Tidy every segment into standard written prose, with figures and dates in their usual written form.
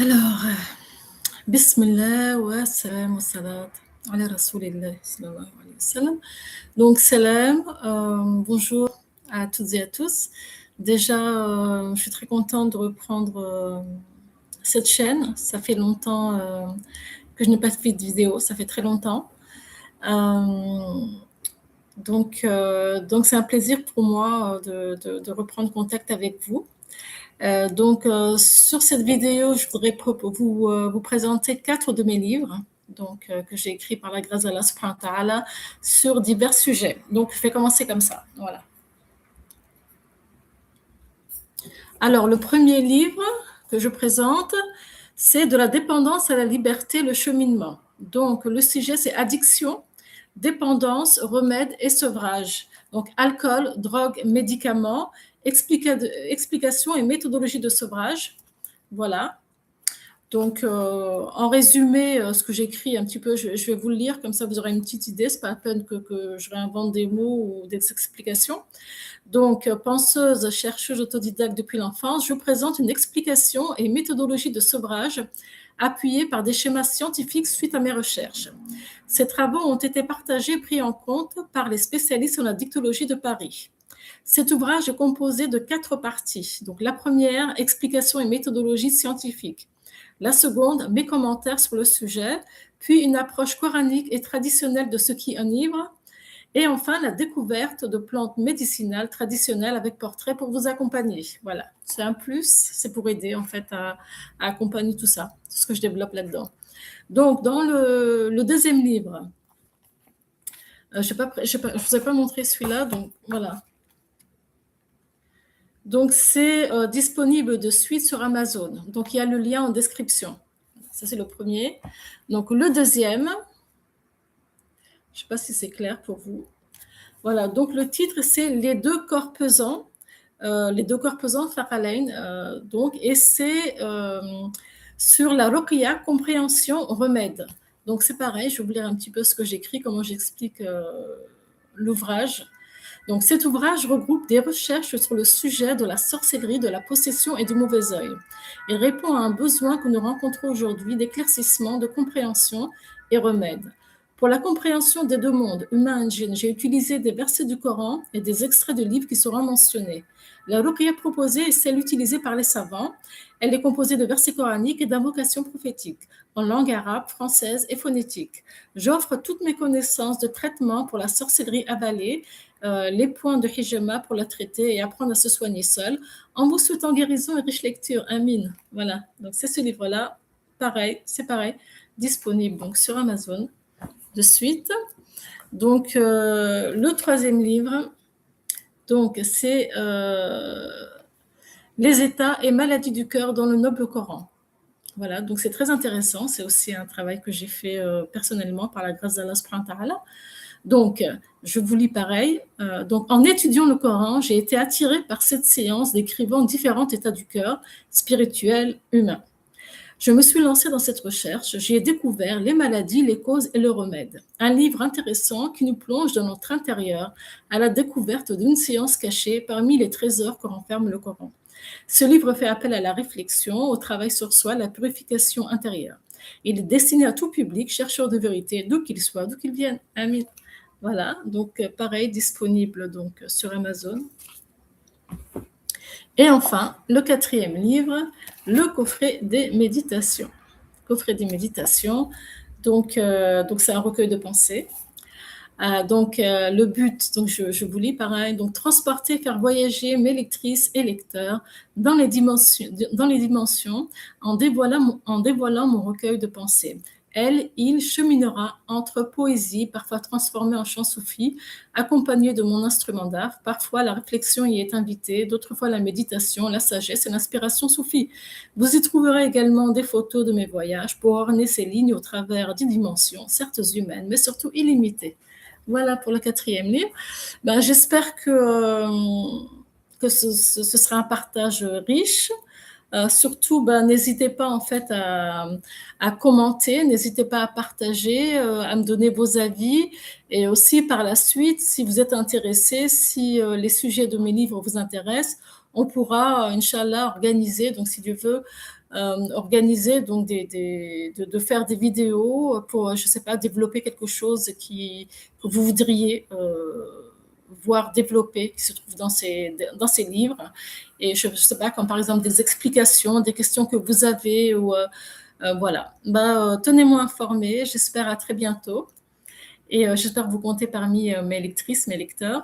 Alors, Bismillah wa salam wa salat ala Rasulillah sallallahu alayhi wa sallam. Donc, salam, bonjour à toutes et à tous. Déjà, je suis très contente de reprendre cette chaîne. Ça fait longtemps que je n'ai pas fait de vidéo, ça fait très longtemps. Donc c'est un plaisir pour moi de reprendre contact avec vous. Sur cette vidéo, je voudrais vous présenter 4 de mes livres que j'ai écrits par la grâce d'Allah subhanahu wa ta'ala sur divers sujets. Donc, je vais commencer comme ça. Voilà. Alors, le premier livre que je présente, c'est De la dépendance à la liberté, le cheminement. Donc, le sujet, c'est addiction, dépendance, remède et sevrage. Donc, alcool, drogue, médicaments, explication et méthodologie de sevrage. Voilà. Donc, en résumé, ce que j'écris un petit peu, je vais vous le lire, comme ça vous aurez une petite idée. Ce n'est pas la peine que je réinvente des mots ou des explications. Donc, penseuse, chercheuse autodidacte depuis l'enfance, je présente une explication et méthodologie de sevrage appuyée par des schémas scientifiques suite à mes recherches. Ces travaux ont été partagés et pris en compte par les spécialistes en addictologie de Paris. Cet ouvrage est composé de 4 parties. Donc, la première, explication et méthodologie scientifique. La seconde, mes commentaires sur le sujet, puis une approche coranique et traditionnelle de ce qui enivre, et enfin la découverte de plantes médicinales traditionnelles avec portrait pour vous accompagner. Voilà, c'est un plus, c'est pour aider en fait à accompagner tout ça, tout ce que je développe là-dedans. Donc, dans le deuxième livre, je ne vous ai pas montré celui-là, donc voilà. Donc, c'est disponible de suite sur Amazon. Donc, il y a le lien en description. Ça, c'est le premier. Donc, le deuxième, je ne sais pas si c'est clair pour vous. Voilà, donc le titre, c'est Les deux corps pesants. Les deux corps pesants, Faralain. Et c'est sur la Ruqya, compréhension, remède. Donc, c'est pareil, je vais vous lire un petit peu ce que j'écris, comment j'explique l'ouvrage. Donc, cet ouvrage regroupe des recherches sur le sujet de la sorcellerie, de la possession et du mauvais œil. Il répond à un besoin que nous rencontrons aujourd'hui d'éclaircissement, de compréhension et remède. Pour la compréhension des deux mondes, humain et djinn, j'ai utilisé des versets du Coran et des extraits de livres qui seront mentionnés. La ruqya proposée est celle utilisée par les savants. Elle est composée de versets coraniques et d'invocations prophétiques en langue arabe, française et phonétique. J'offre toutes mes connaissances de traitement pour la sorcellerie avalée, les points de hijama pour la traiter et apprendre à se soigner seul, en vous souhaitant guérison et riche lecture. Amin. Voilà, donc c'est ce livre-là, pareil, disponible donc sur Amazon de suite. Donc, le troisième livre, donc, c'est Les états et maladies du cœur dans le noble Coran. Voilà, donc c'est très intéressant. C'est aussi un travail que j'ai fait personnellement par la grâce d'Allah subhanahu wa ta'ala. Donc, je vous lis pareil. Donc, en étudiant le Coran, j'ai été attirée par cette séance décrivant différents états du cœur, spirituel, humain. Je me suis lancée dans cette recherche. J'ai découvert les maladies, les causes et le remède. Un livre intéressant qui nous plonge dans notre intérieur à la découverte d'une science cachée parmi les trésors que renferme le Coran. Ce livre fait appel à la réflexion, au travail sur soi, à la purification intérieure. Il est destiné à tout public, chercheur de vérité, d'où qu'il soit, d'où qu'il vienne. Amin. Voilà, donc pareil, disponible donc sur Amazon. Et enfin, le quatrième livre, le coffret des méditations. Coffret des méditations, donc c'est un recueil de pensées. Le but, donc je vous lis pareil, donc transporter, faire voyager mes lectrices et lecteurs dans les dimensions en dévoilant mon recueil de pensées. Il cheminera entre poésie, parfois transformée en chant soufi, accompagnée de mon instrument d'art. Parfois, la réflexion y est invitée, d'autres fois la méditation, la sagesse et l'inspiration soufi. Vous y trouverez également des photos de mes voyages pour orner ces lignes au travers des dimensions, certes humaines, mais surtout illimitées. Voilà pour le quatrième livre. J'espère que ce sera un partage riche. Surtout, n'hésitez pas en fait à commenter, n'hésitez pas à partager, à me donner vos avis, et aussi par la suite, si vous êtes intéressé, si les sujets de mes livres vous intéressent, on pourra, Inch'Allah, organiser, donc si Dieu veut, organiser donc de faire des vidéos pour, je ne sais pas, développer quelque chose que vous voudriez voir développer, qui se trouve dans ces livres. Et je ne sais pas, comme par exemple des explications, des questions que vous avez, ou voilà. Tenez-moi informé, j'espère à très bientôt. Et j'espère vous compter parmi mes lectrices, mes lecteurs.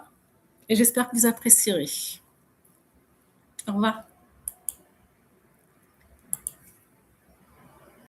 Et j'espère que vous apprécierez. Au revoir.